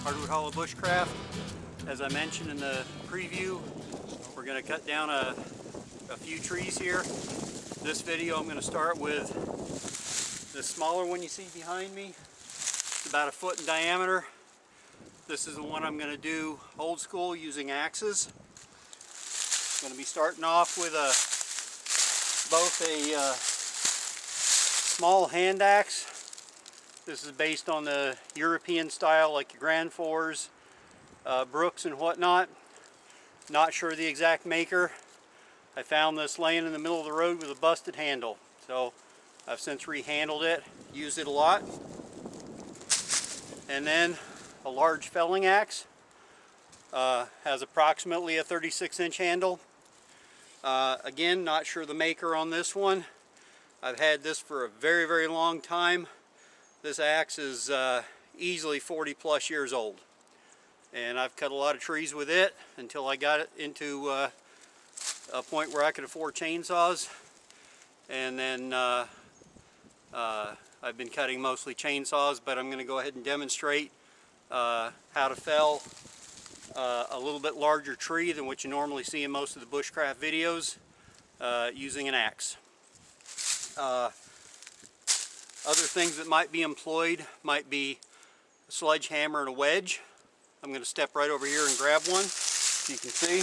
Hardwood Hollow Bushcraft. As I mentioned in the preview, we're going to cut down a few trees here. This video I'm going to start with the smaller one you see behind me. It's about 1 foot in diameter. This is the one I'm going to do old school using axes. I'm going to be starting off with both a small hand axe. This is based on the European style, like your Grand Fours, Brooks and whatnot. Not sure the exact maker. I found this laying in the middle of the road with a busted handle. So I've since rehandled it, used it a lot. And then a large felling axe. Has approximately a 36-inch handle. Again, not sure the maker on this one. I've had this for a very, very long time. This axe is easily 40 plus years old. And I've cut a lot of trees with it until I got it into a point where I could afford chainsaws. And then I've been cutting mostly chainsaws, but I'm going to go ahead and demonstrate how to fell a little bit larger tree than what you normally see in most of the bushcraft videos using an axe. Other things that might be employed might be a sledgehammer and a wedge. I'm going to step right over here and grab one so you can see.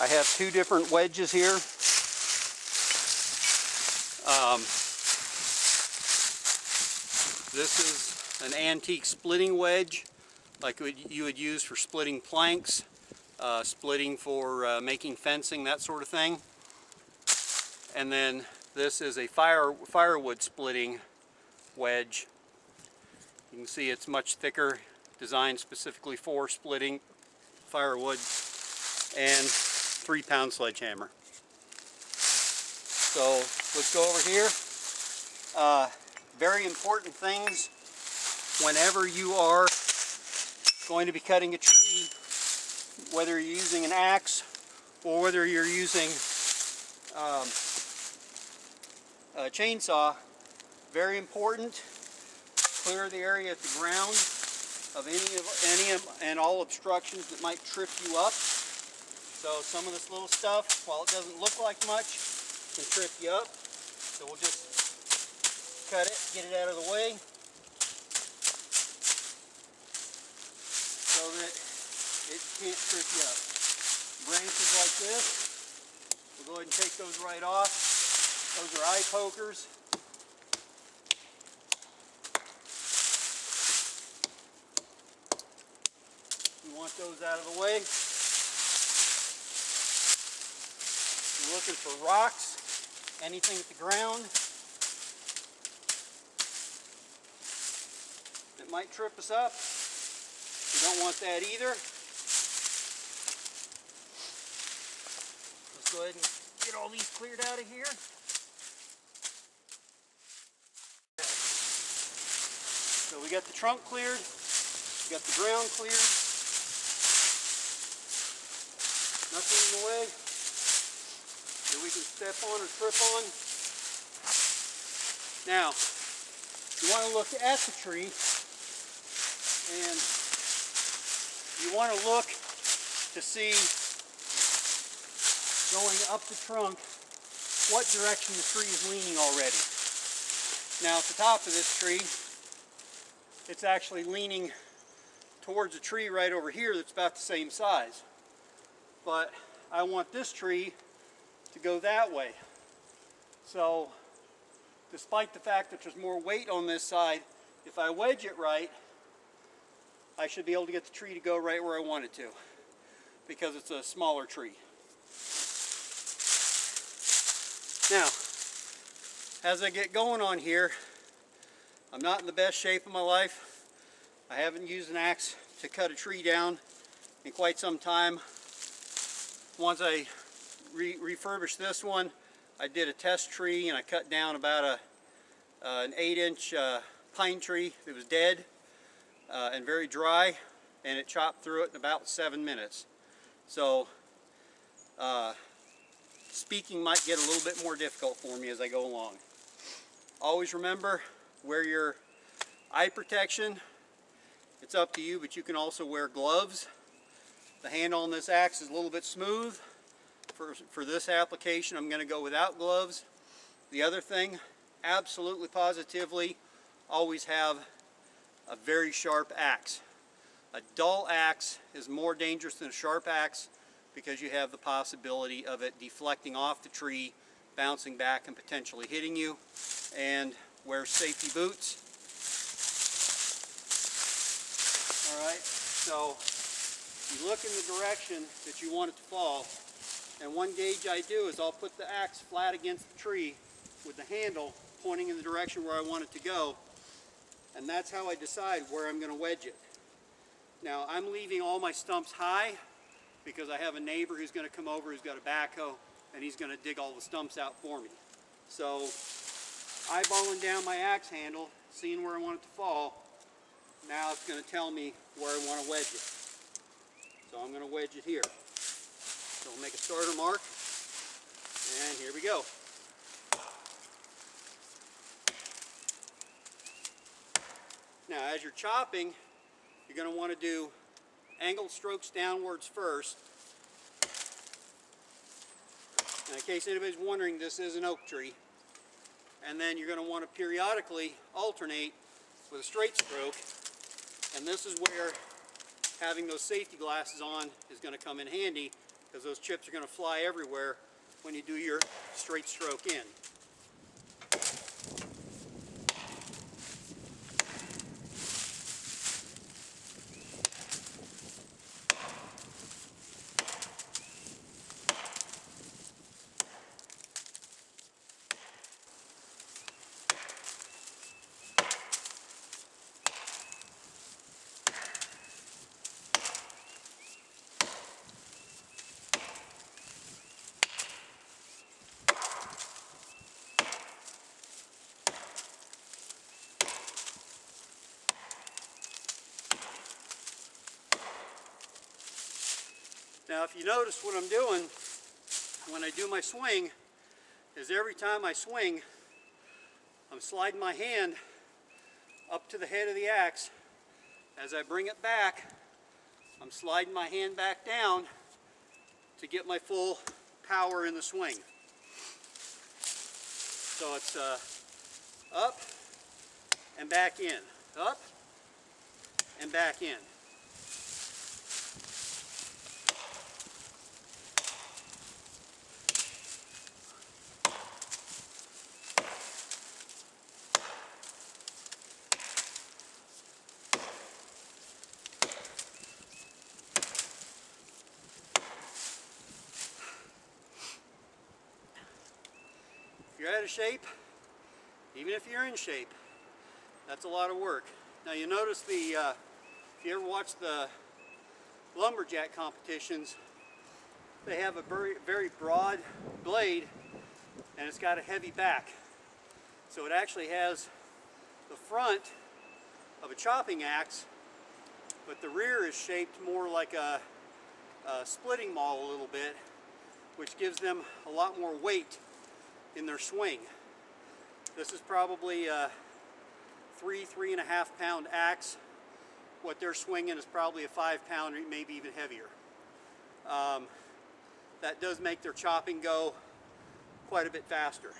I have two different wedges here. This is an antique splitting wedge, like you would use for splitting planks, splitting for making fencing, that sort of thing. And then this is a firewood splitting wedge. You can see it's much thicker, designed specifically for splitting firewood, and 3-pound sledgehammer. So let's go over here. Very important things whenever you are going to be cutting a tree, whether you're using an axe or whether you're using a chainsaw. Very important. Clear the area at the ground of any and all obstructions that might trip you up. So some of this little stuff, while it doesn't look like much, can trip you up. So we'll just cut it, get it out of the way, so that it can't trip you up. Branches like this, we'll go ahead and take those right off. Those are eye pokers. You want those out of the way. You're looking for rocks, anything at the ground that might trip us up. We don't want that either. Let's go ahead and get all these cleared out of here. So we got the trunk cleared, we got the ground cleared, nothing in the way that we can step on or trip on. Now, you want to look at the tree, and you want to look to see, going up the trunk, what direction the tree is leaning already. Now at the top of this tree, it's actually leaning towards a tree right over here that's about the same size. But I want this tree to go that way. So despite the fact that there's more weight on this side, if I wedge it right, I should be able to get the tree to go right where I want it to, because it's a smaller tree. Now, as I get going on here, I'm not in the best shape of my life. I haven't used an axe to cut a tree down in quite some time. Once I refurbished this one, I did a test tree and I cut down about an 8-inch pine tree that was dead and very dry, and it chopped through it in about 7 minutes. So speaking might get a little bit more difficult for me as I go along. Always remember, wear your eye protection. It's up to you, but you can also wear gloves. The handle on this axe is a little bit smooth. For this application, I'm going to go without gloves. The other thing, absolutely positively, always have a very sharp axe. A dull axe is more dangerous than a sharp axe because you have the possibility of it deflecting off the tree, bouncing back and potentially hitting you. And wear safety boots. Alright, so you look in the direction that you want it to fall, and one gauge I do is I'll put the axe flat against the tree with the handle pointing in the direction where I want it to go, and that's how I decide where I'm going to wedge it. Now I'm leaving all my stumps high because I have a neighbor who's going to come over who's got a backhoe and he's going to dig all the stumps out for me. So eyeballing down my axe handle, seeing where I want it to fall, now it's going to tell me where I want to wedge it. So I'm going to wedge it here. So we'll make a starter mark, and here we go. Now as you're chopping, you're going to want to do angled strokes downwards first. And in case anybody's wondering, this is an oak tree. And then you're going to want to periodically alternate with a straight stroke. And this is where having those safety glasses on is going to come in handy, because those chips are going to fly everywhere when you do your straight stroke in. Now if you notice what I'm doing when I do my swing is every time I swing, I'm sliding my hand up to the head of the axe. As I bring it back, I'm sliding my hand back down to get my full power in the swing. So it's up and back in, up and back in. If you're out of shape, even if you're in shape, that's a lot of work. Now you notice if you ever watch the lumberjack competitions, they have a very broad blade and it's got a heavy back. So it actually has the front of a chopping axe, but the rear is shaped more like a splitting maul a little bit, which gives them a lot more weight in their swing. This is probably a 3.5 pound axe. What they're swinging is probably a 5 pounder, maybe even heavier. That does make their chopping go quite a bit faster.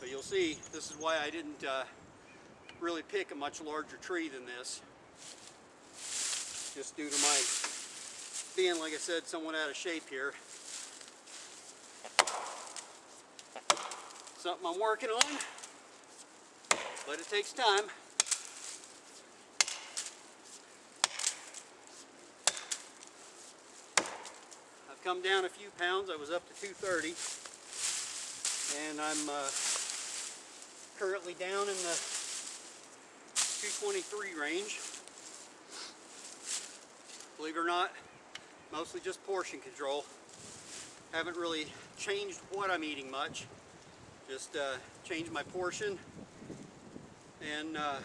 But you'll see, this is why I didn't really pick a much larger tree than this. Just due to my being, like I said, somewhat out of shape here. Something I'm working on, but it takes time. I've come down a few pounds. I was up to 230, and I'm currently down in the 223 range. Believe it or not, mostly just portion control. Haven't really changed what I'm eating much. Just change my portion, and I've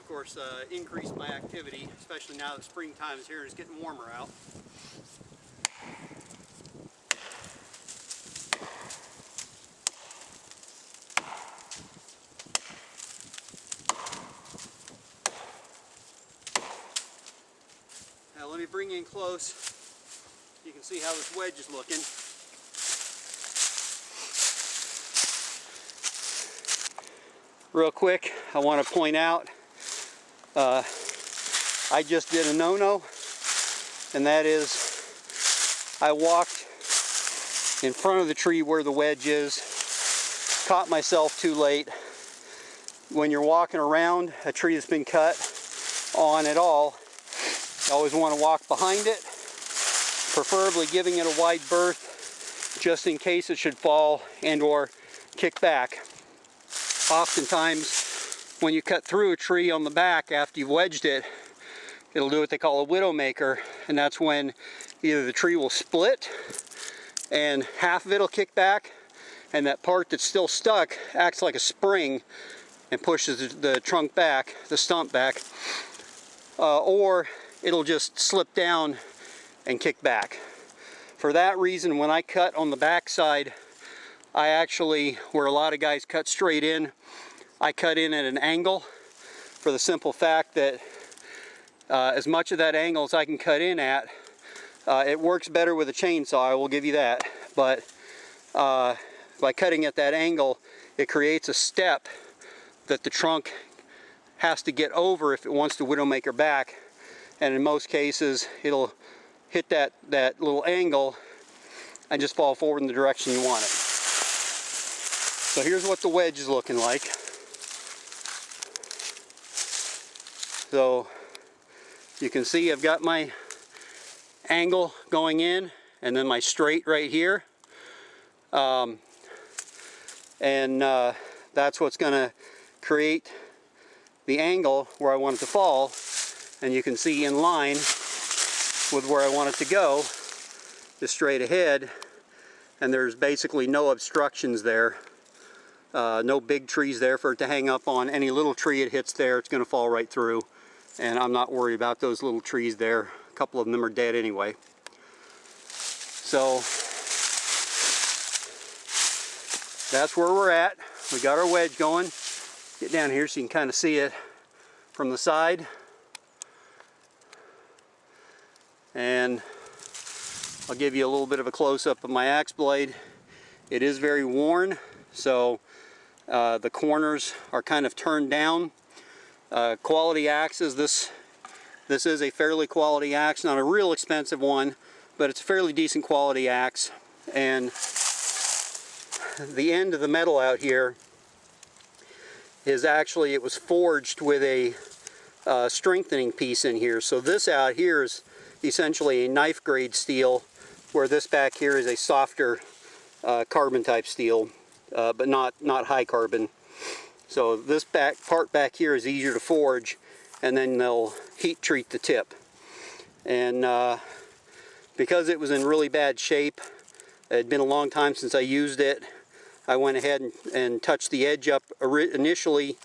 of course, increase my activity, especially now that springtime is here and it's getting warmer out. Now let me bring you in close. You can see how this wedge is looking. Real quick, I want to point out, I just did a no-no, and that is I walked in front of the tree where the wedge is, caught myself too late. When you're walking around a tree that's been cut on at all, you always want to walk behind it, preferably giving it a wide berth just in case it should fall and or kick back. Oftentimes when you cut through a tree on the back after you've wedged it, it'll do what they call a widowmaker, and that's when either the tree will split and half of it will kick back, and that part that's still stuck acts like a spring and pushes the trunk back, the stump back, or it'll just slip down and kick back. For that reason, when I cut on the back side, I actually, where a lot of guys cut straight in, I cut in at an angle for the simple fact that as much of that angle as I can cut in at, it works better with a chainsaw, I will give you that. But by cutting at that angle, it creates a step that the trunk has to get over if it wants to widowmaker back. And in most cases, it'll hit that little angle and just fall forward in the direction you want it. So here's what the wedge is looking like. So you can see I've got my angle going in and then my straight right here. That's what's going to create the angle where I want it to fall. And you can see in line with where I want it to go is straight ahead, and there's basically no obstructions there. No big trees there for it to hang up on. Any little tree it hits there, it's going to fall right through, and I'm not worried about those little trees there. A couple of them are dead anyway. So that's where we're at. We got our wedge going. Get down here so you can kind of see it from the side. And I'll give you a little bit of a close-up of my axe blade. It is very worn, so the corners are kind of turned down. Quality axes, this is a fairly quality axe, not a real expensive one, but it's a fairly decent quality axe. And the end of the metal out here is actually, it was forged with a strengthening piece in here. So this out here is essentially a knife grade steel, where this back here is a softer carbon type steel, but not high carbon. So this part back here is easier to forge, and then they'll heat treat the tip. And because it was in really bad shape, it had been a long time since I used it, I went ahead and touched the edge up initially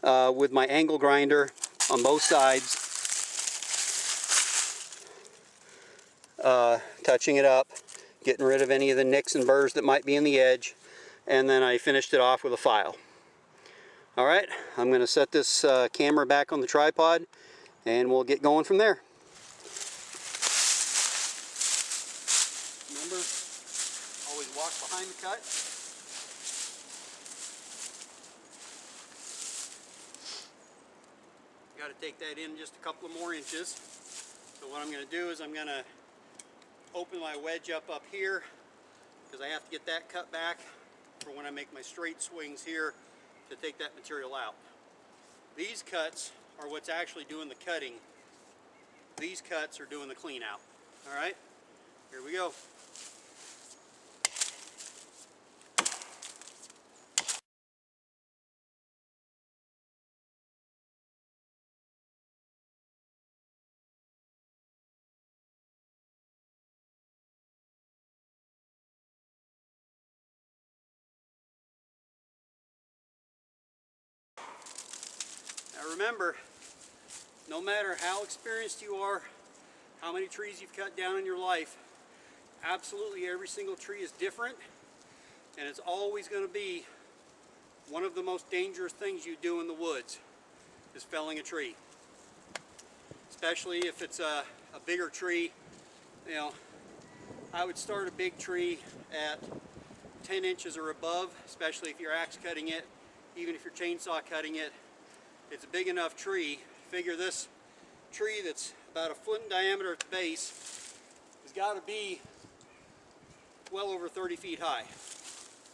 with my angle grinder on both sides, touching it up, getting rid of any of the nicks and burrs that might be in the edge, and then I finished it off with a file. Alright, I'm going to set this camera back on the tripod, and we'll get going from there. Remember, always walk behind the cut. Got to take that in just a couple of more inches. So what I'm going to do is I'm going to open my wedge up here, because I have to get that cut back for when I make my straight swings here to take that material out. These cuts are what's actually doing the cutting. These cuts are doing the clean out. Alright, here we go. Now remember, no matter how experienced you are, how many trees you've cut down in your life, absolutely every single tree is different, and it's always going to be one of the most dangerous things you do in the woods is felling a tree. Especially if it's a bigger tree. You know, I would start a big tree at 10 inches or above, especially if you're axe cutting it, even if you're chainsaw cutting it. It's a big enough tree. Figure this tree that's about a foot in diameter at the base has got to be well over 30 feet high.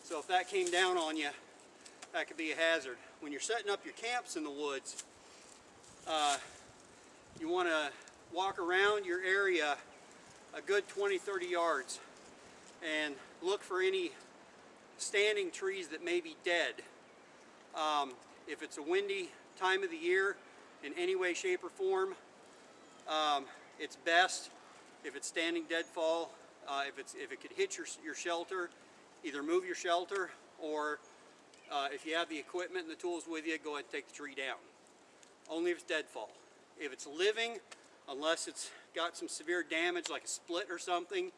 So if that came down on you, that could be a hazard. When you're setting up your camps in the woods, you want to walk around your area a good 20-30 yards and look for any standing trees that may be dead. If it's a windy time of the year in any way, shape, or form, it's best if it's standing deadfall. If it could hit your shelter, either move your shelter, or if you have the equipment and the tools with you, go ahead and take the tree down. Only if it's deadfall. If it's living, unless it's got some severe damage like a split or something,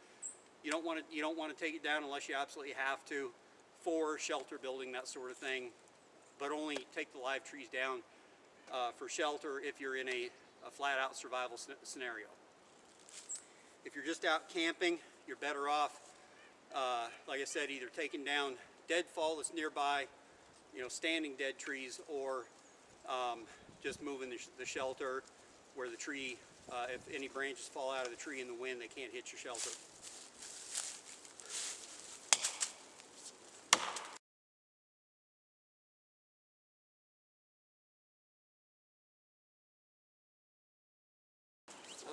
you don't want to take it down unless you absolutely have to, for shelter building, that sort of thing. But only take the live trees down for shelter if you're in a flat-out survival scenario. If you're just out camping, you're better off, like I said, either taking down deadfall that's nearby, standing dead trees, or just moving the shelter where the tree, if any branches fall out of the tree in the wind, they can't hit your shelter.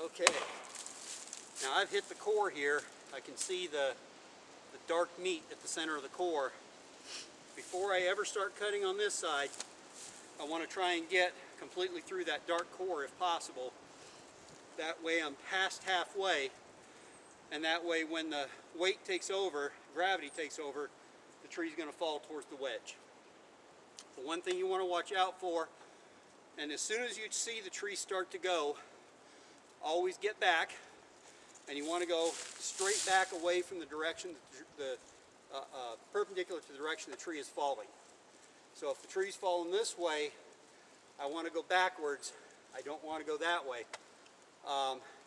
Okay, now I've hit the core here. I can see the dark meat at the center of the core. Before I ever start cutting on this side, I want to try and get completely through that dark core if possible. That way I'm past halfway, and that way when the weight takes over, gravity takes over, the tree's going to fall towards the wedge. The one thing you want to watch out for, and as soon as you see the tree start to go, always get back, and you want to go straight back away from the direction, perpendicular to the direction the tree is falling. So if the tree's falling this way, I want to go backwards. I don't want to go that way.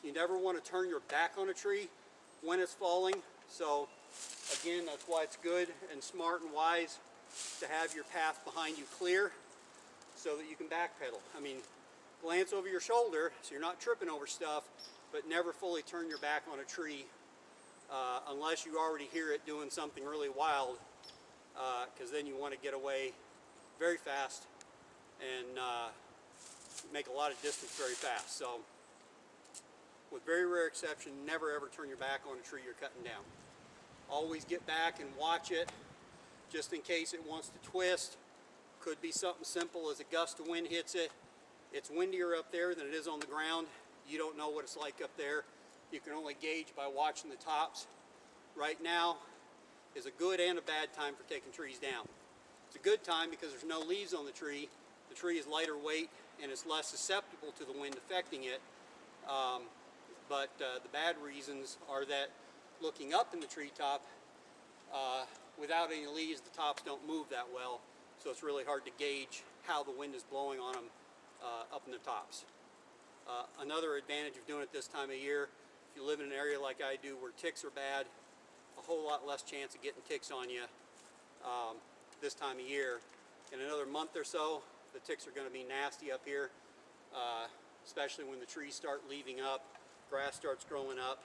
You never want to turn your back on a tree when it's falling. So again, that's why it's good and smart and wise to have your path behind you clear so that you can backpedal. I mean, glance over your shoulder so you're not tripping over stuff, but never fully turn your back on a tree unless you already hear it doing something really wild, because then you want to get away very fast and make a lot of distance very fast. So with very rare exception, never ever turn your back on a tree you're cutting down. Always get back and watch it just in case it wants to twist. Could be something simple as a gust of wind hits it. It's windier up there than it is on the ground. You don't know what it's like up there. You can only gauge by watching the tops. Right now is a good and a bad time for taking trees down. It's a good time because there's no leaves on the tree. The tree is lighter weight and it's less susceptible to the wind affecting it. But the bad reasons are that looking up in the treetop, without any leaves, the tops don't move that well. So it's really hard to gauge how the wind is blowing on them up in the tops. Another advantage of doing it this time of year, if you live in an area like I do where ticks are bad, a whole lot less chance of getting ticks on you this time of year. In another month or so, the ticks are going to be nasty up here, especially when the trees start leaving up, grass starts growing up.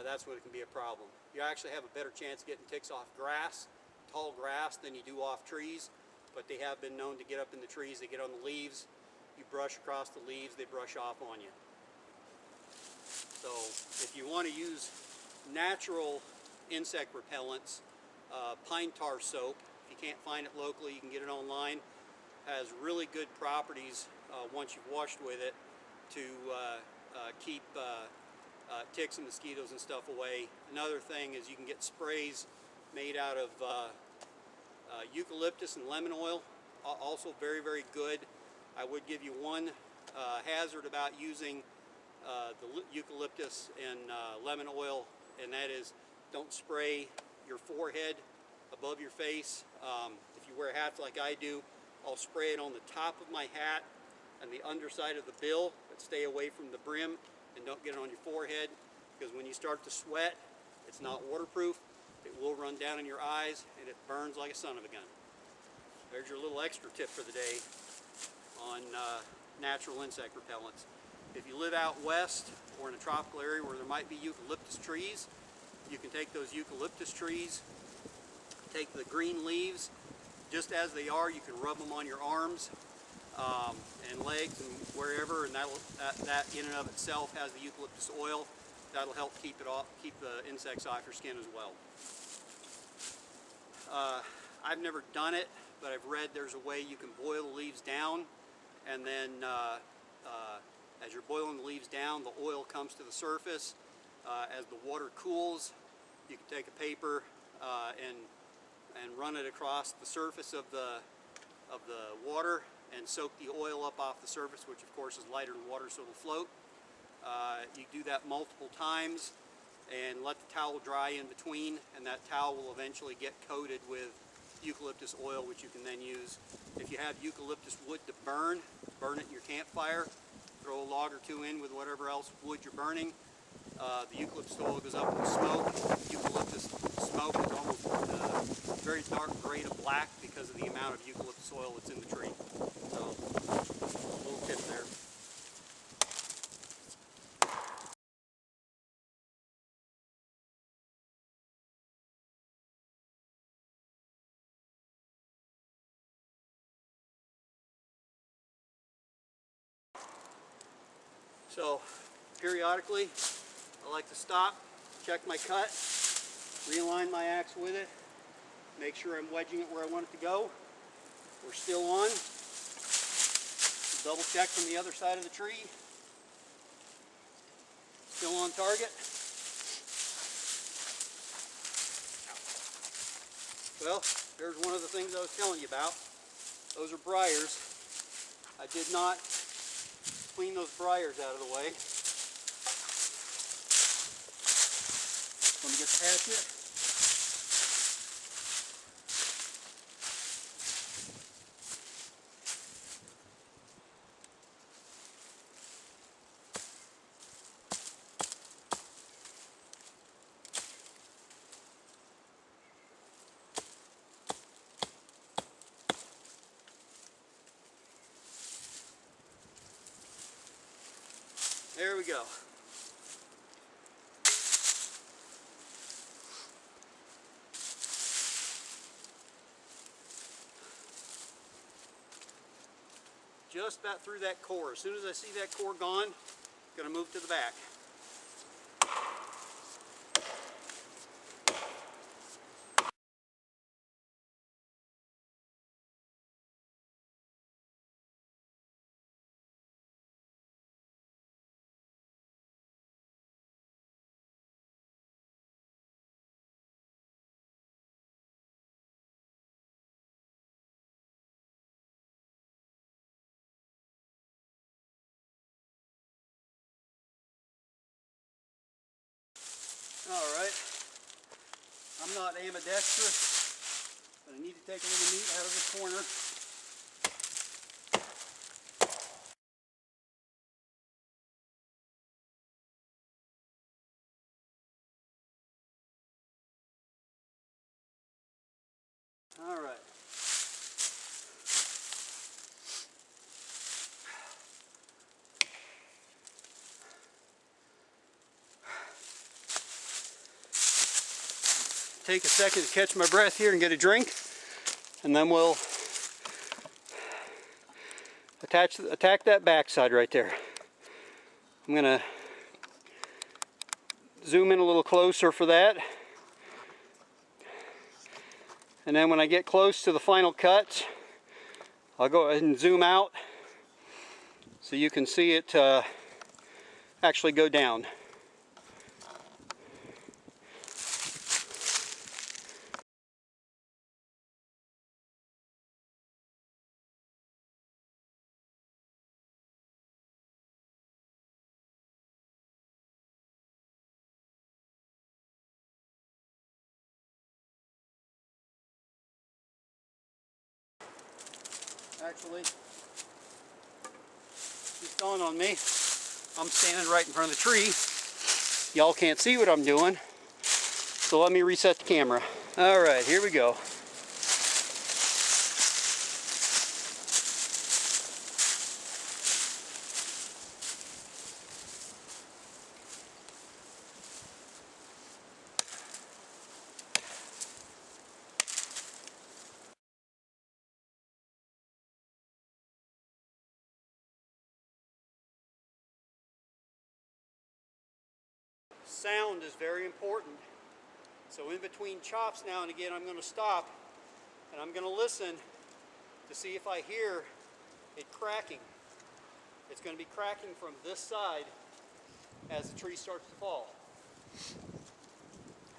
That's when it can be a problem. You actually have a better chance of getting ticks off grass, tall grass, than you do off trees, but they have been known to get up in the trees. They get on the leaves. You brush across the leaves, they brush off on you. So if you want to use natural insect repellents, pine tar soap, if you can't find it locally, you can get it online. Has really good properties once you've washed with it to keep ticks and mosquitoes and stuff away. Another thing is you can get sprays made out of eucalyptus and lemon oil, also very, very good. I would give you one hazard about using the eucalyptus and lemon oil, and that is, don't spray your forehead above your face. If you wear hats like I do, I'll spray it on the top of my hat and the underside of the bill, but stay away from the brim and don't get it on your forehead, because when you start to sweat, it's not waterproof. It will run down in your eyes and it burns like a son of a gun. There's your little extra tip for the day on natural insect repellents. If you live out west or in a tropical area where there might be eucalyptus trees, you can take those eucalyptus trees, take the green leaves, just as they are, you can rub them on your arms and legs and wherever, and that in and of itself has the eucalyptus oil. That'll help keep the insects off your skin as well. I've never done it, but I've read there's a way you can boil the leaves down, and then as you're boiling the leaves down, the oil comes to the surface. As the water cools, you can take a paper and run it across the surface of the water and soak the oil up off the surface, which of course is lighter than water, so it'll float. You do that multiple times and let the towel dry in between, and that towel will eventually get coated with eucalyptus oil, which you can then use. If you have eucalyptus wood to burn it in your campfire, throw a log or two in with whatever else wood you're burning. The eucalyptus oil goes up in the smoke. Eucalyptus smoke is almost a very dark gray to black because of the amount of eucalyptus oil that's in the tree. So, a little tip there. So, periodically, I like to stop, check my cut, realign my axe with it, make sure I'm wedging it where I want it to go. We're still on. Double check from the other side of the tree. Still on target. Well, there's one of the things I was telling you about. Those are briars. I did not clean those briars out of the way. Let me get the hatchet. There we go. Just about through that core. As soon as I see that core gone, I'm going to move to the back. Alright, I'm not ambidextrous, but I need to take a little meat out of the corner. Alright. Take a second to catch my breath here and get a drink, and then we'll attack that backside right there. I'm going to zoom in a little closer for that, and then when I get close to the final cut, I'll go ahead and zoom out so you can see it actually go down. Actually, it's dawned on me, I'm standing right in front of the tree. Y'all can't see what I'm doing, so let me reset the camera. All right, here we go. Sound is very important. So in between chops now and again, I'm going to stop and I'm going to listen to see if I hear it cracking. It's going to be cracking from this side as the tree starts to fall.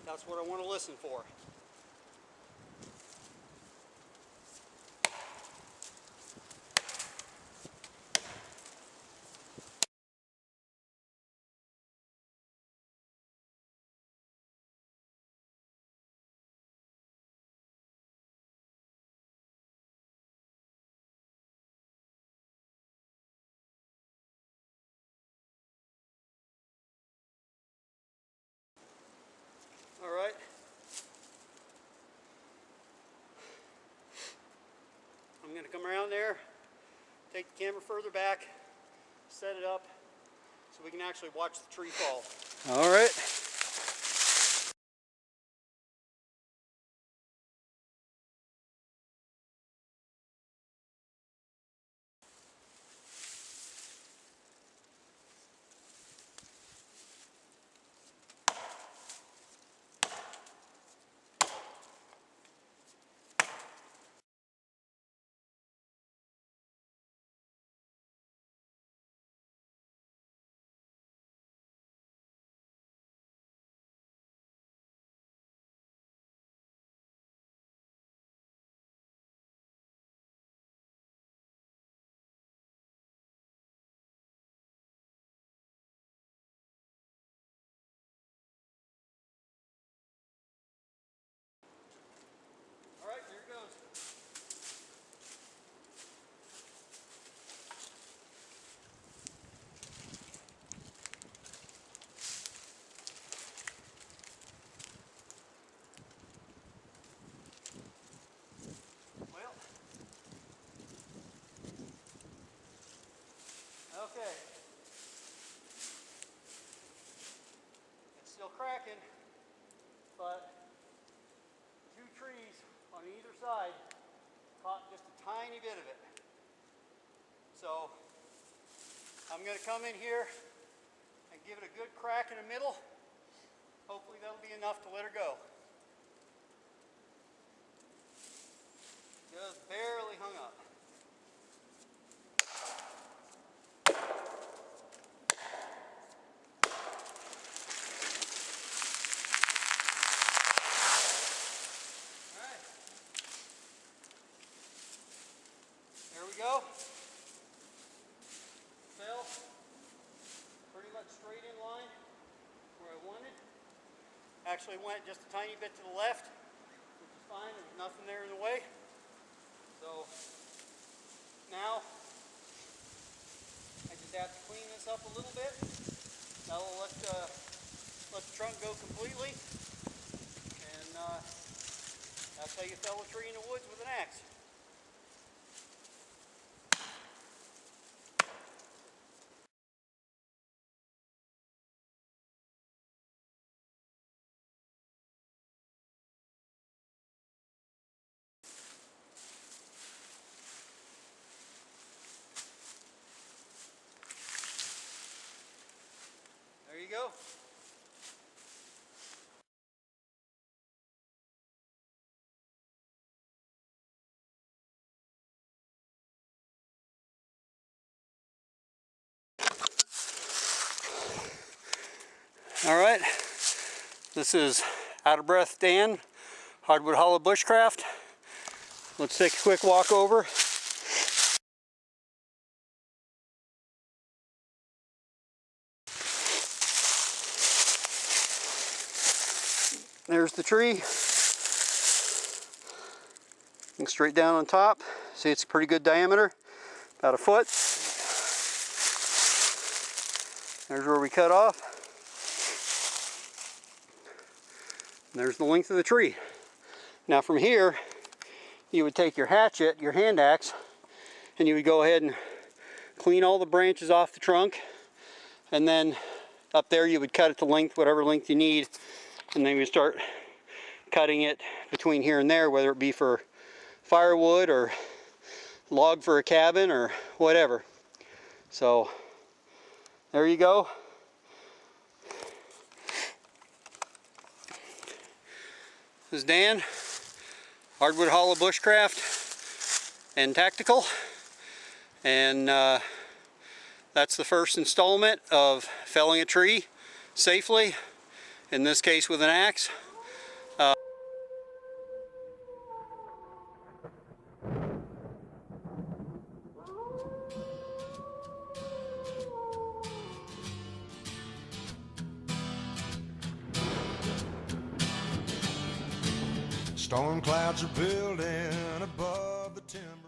That's what I want to listen for. All right. I'm going to come around there, take the camera further back, set it up so we can actually watch the tree fall. All right. All right, here it goes. Well, okay. It's still cracking, but two trees on either side caught just a tiny bit of it. So I'm going to come in here and give it a good crack in the middle. Hopefully that'll be enough to let her go. Just barely hung up. Alright. There we go. Fell pretty much straight in line where I wanted. Actually went just a tiny bit to the left, which is fine. There's nothing there in the way. So now I just have to clean this up a little bit. Now we'll let the trunk go completely, and that's how you fell a tree in the woods with an axe. There you go. All right, this is Out of Breath Dan, Hardwood Hollow Bushcraft. Let's take a quick walk over. There's the tree. Straight down on top. See, it's a pretty good diameter, about a foot. There's where we cut off. And there's the length of the tree. Now from here, you would take your hatchet, your hand axe, and you would go ahead and clean all the branches off the trunk. And then up there you would cut it to length, whatever length you need. And then you start cutting it between here and there, whether it be for firewood or log for a cabin or whatever. So there you go. This is Dan, Hardwood Hollow Bushcraft and Tactical, and that's the first installment of felling a tree safely, in this case with an axe. Storm clouds are building above the timber.